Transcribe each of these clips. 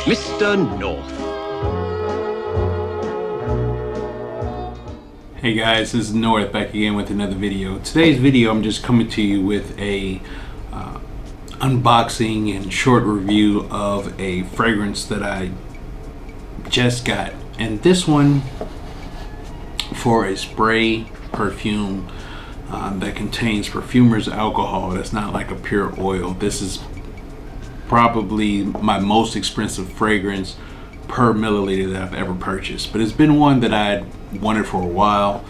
Mr. North. Hey guys, this is North back again with another video. Today's video, I'm just coming to you with a unboxing and short review of a fragrance that I just got. And this one for a spray perfume that contains perfumer's alcohol. That's not like a pure oil. This is probably my most expensive fragrance per milliliter that I've ever purchased, but it's been one that I wanted for a while,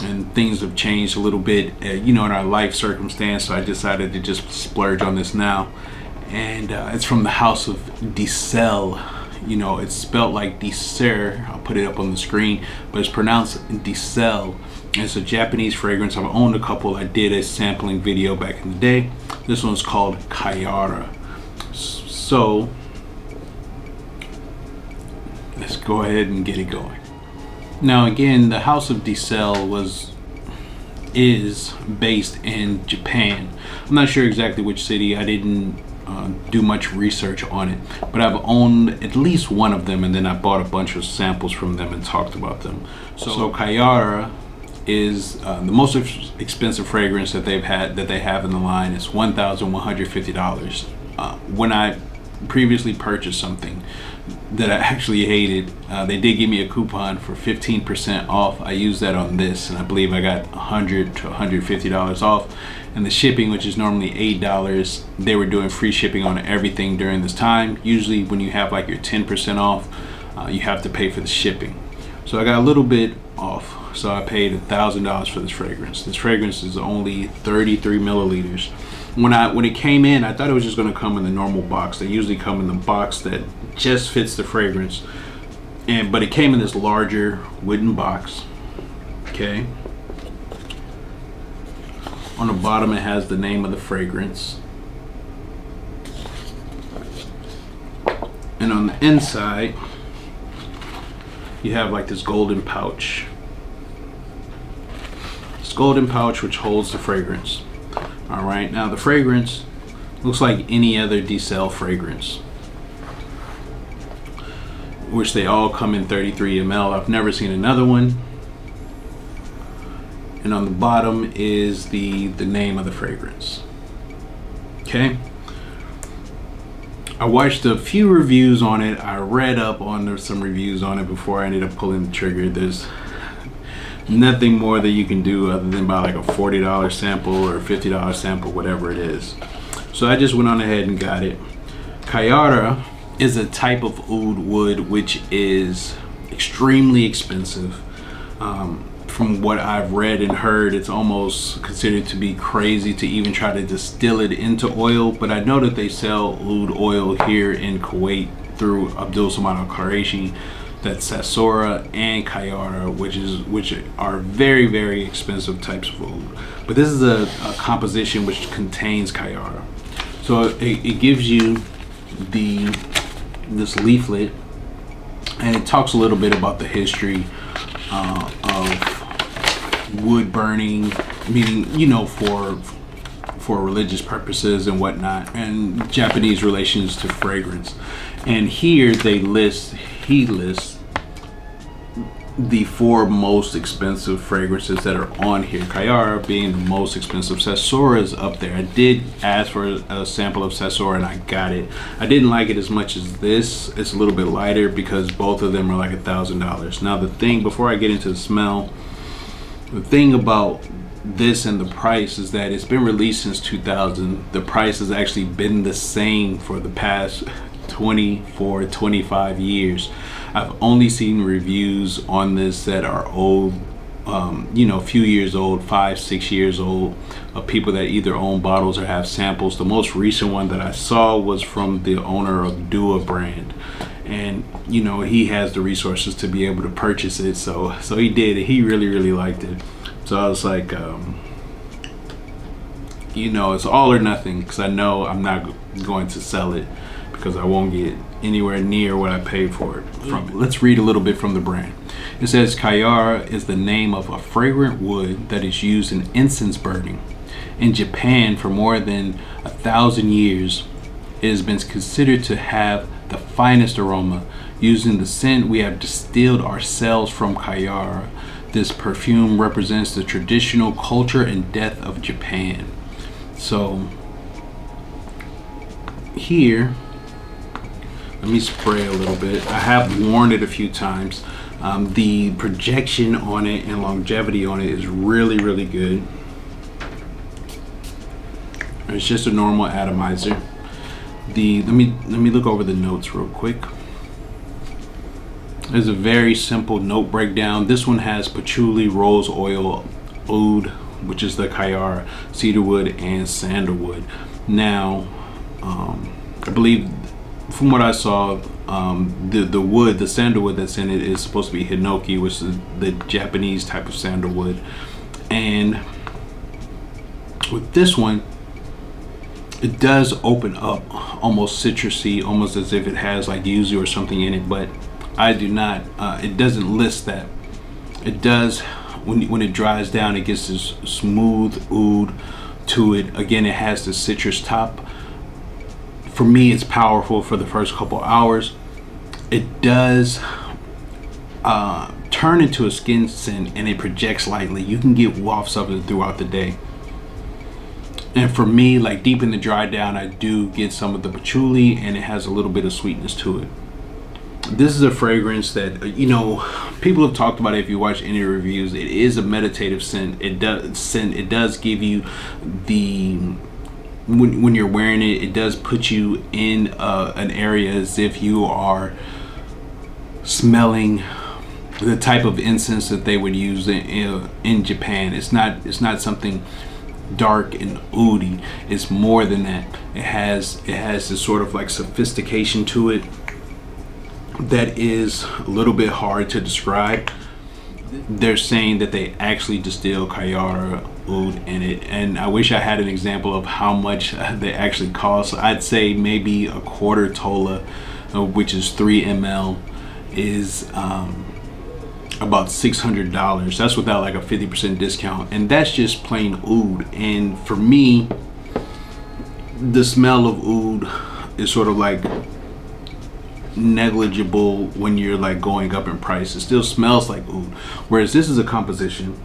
and things have changed a little bit in our life circumstance, so I decided to just splurge on this now. And it's from the house of Dicel. It's spelled like Dicer. I'll put it up on the screen, but it's pronounced Dicel. It's a Japanese fragrance. I've owned a couple. I did a sampling video back in the day. This one's called Kyara. So let's go ahead and get it going. Now again, the house of Dicel is based in Japan. I'm not sure exactly which city. I didn't do much research on it, but I've owned at least one of them, and then I bought a bunch of samples from them and talked about them. So Kyara is the most expensive fragrance that they have in the line. It's $1,150. When I previously purchased something that I actually hated, they did give me a coupon for 15% off. I used that on this, and I believe I got $100 to $150 off. And the shipping, which is normally $8, they were doing free shipping on everything during this time. Usually when you have like your 10% off, you have to pay for the shipping. So I got a little bit off, so I paid $1,000 for this fragrance. This fragrance is only 33 milliliters. When it came in, I thought it was just going to come in the normal box. They usually come in the box that just fits the fragrance, but it came in this larger wooden box. Okay. On the bottom, it has the name of the fragrance, and on the inside, you have like this golden pouch. This golden pouch which holds the fragrance. All right, now the fragrance looks like any other Dicel fragrance, which they all come in 33 ml. I've never seen another one. And on the bottom is the name of the fragrance. Okay. I watched a few reviews on it. I read up on some reviews on it before I ended up pulling the trigger. There's nothing more that you can do other than buy like a $40 sample or a $50 sample, whatever it is. So I just went on ahead and got it. Kyara is a type of oud wood which is extremely expensive. From what I've read and heard, it's almost considered to be crazy to even try to distill it into oil, but I know that they sell oud oil here in Kuwait through Abdul Samad Al Quraishi. That's Sasora and Kyara, which are very, very expensive types of oud. But this is a composition which contains Kyara. So it gives you this leaflet, and it talks a little bit about the history of wood burning, meaning for religious purposes and whatnot, and Japanese relations to fragrance. And here he lists the 4 most expensive fragrances that are on here, Kyara being the most expensive. Sasora is up there. I did ask for a sample of Sasora and I got it. I didn't like it as much as this. It's a little bit lighter because both of them are like $1,000. Now the thing, before I get into the smell, the thing about this and the price is that it's been released since 2000. The price has actually been the same for the past 24, 25 years. I've only seen reviews on this that are old, a few years old, 5, 6 years old, of people that either own bottles or have samples. The most recent one that I saw was from the owner of Dua brand, and he has the resources to be able to purchase it, so he did it. He really liked it. So I was like, it's all or nothing, because I know I'm not going to sell it because I won't get anywhere near what I paid for it from it. Let's read a little bit from the brand. It says, Kyara is the name of a fragrant wood that is used in incense burning. In Japan for more than 1,000 years, it has been considered to have the finest aroma. Using the scent we have distilled ourselves from Kyara. This perfume represents the traditional culture and depth of Japan. So here, let me spray a little bit. I have worn it a few times. The projection on it and longevity on it is really, really good. It's just a normal atomizer. Let me look over the notes real quick. There's a very simple note breakdown. This one has patchouli, rose oil, oud, which is the Kyara, cedarwood, and sandalwood. Now, I believe from what I saw, the wood, the sandalwood that's in it is supposed to be hinoki, which is the Japanese type of sandalwood. And with this one, it does open up almost citrusy, almost as if it has like yuzu or something in it, but I do not, it doesn't list that. It does, when it dries down, it gets this smooth oud to it. Again, it has the citrus top. For me, it's powerful for the first couple hours. It does turn into a skin scent, and it projects lightly. You can get wafts of it throughout the day. And for me, like deep in the dry down, I do get some of the patchouli, and it has a little bit of sweetness to it. This is a fragrance that, you know, people have talked about it. If you watch any reviews, it is a meditative scent. It does give you the, when you're wearing it, it does put you in an area as if you are smelling the type of incense that they would use in Japan. It's not something dark and oudy. It's more than that. It has this sort of like sophistication to it that is a little bit hard to describe. They're saying that they actually distill Kyara oud in it, and I wish I had an example of how much they actually cost. I'd say maybe a quarter tola, which is 3 ml, is about $600. That's without like a 50% discount, and that's just plain oud. And for me, the smell of oud is sort of like negligible when you're like going up in price. It still smells like oud, whereas this is a composition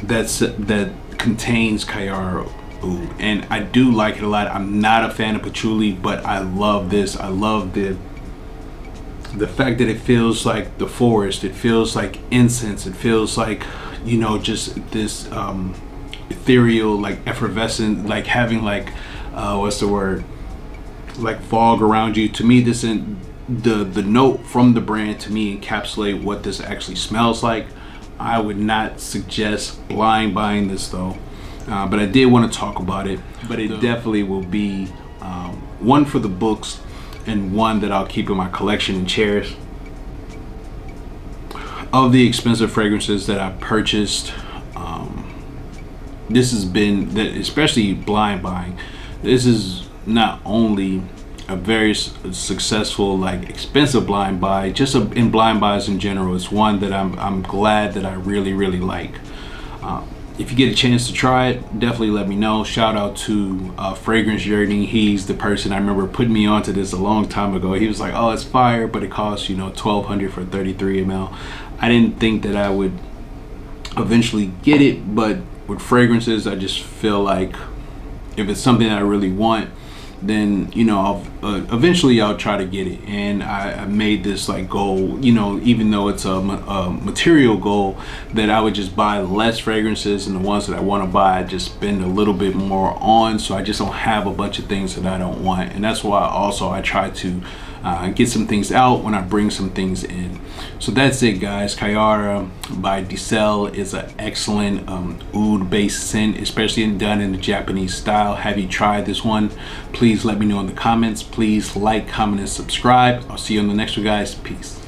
that contains Kyara oud, and I do like it a lot. I'm not a fan of patchouli, but I love this. I love the fact that it feels like the forest. It feels like incense. It feels like, you know, just this ethereal, like effervescent, like having like what's the word, like fog around you. To me, this the note from the brand to me encapsulate what this actually smells like. I would not suggest blind buying this though, but I did want to talk about it. But it definitely will be one for the books, and one that I'll keep in my collection and cherish. Of the expensive fragrances that I purchased, this has been that, especially blind buying. This is not only a very successful, like expensive blind buy, just in blind buys in general. It's one that I'm glad that I really like. If you get a chance to try it, definitely let me know. Shout out to Fragrance Journey. He's the person I remember putting me onto this a long time ago. He was like, "Oh, it's fire, but it costs, you know, $1,200 for 33 ml." I didn't think that I would eventually get it, but with fragrances, I just feel like if it's something that I really want, then, you know, eventually I'll try to get it. And I made this like goal, you know, even though it's a material goal, that I would just buy less fragrances, and the ones that I want to buy I just spend a little bit more on, so I just don't have a bunch of things that I don't want. And that's why also I try to get some things out when I bring some things in. So that's it, guys. Kyara by Dicel is an excellent oud based scent, especially done in the Japanese style. Have you tried this one? Please let me know in the comments. Please like, comment, and subscribe. I'll see you on the next one, guys. Peace.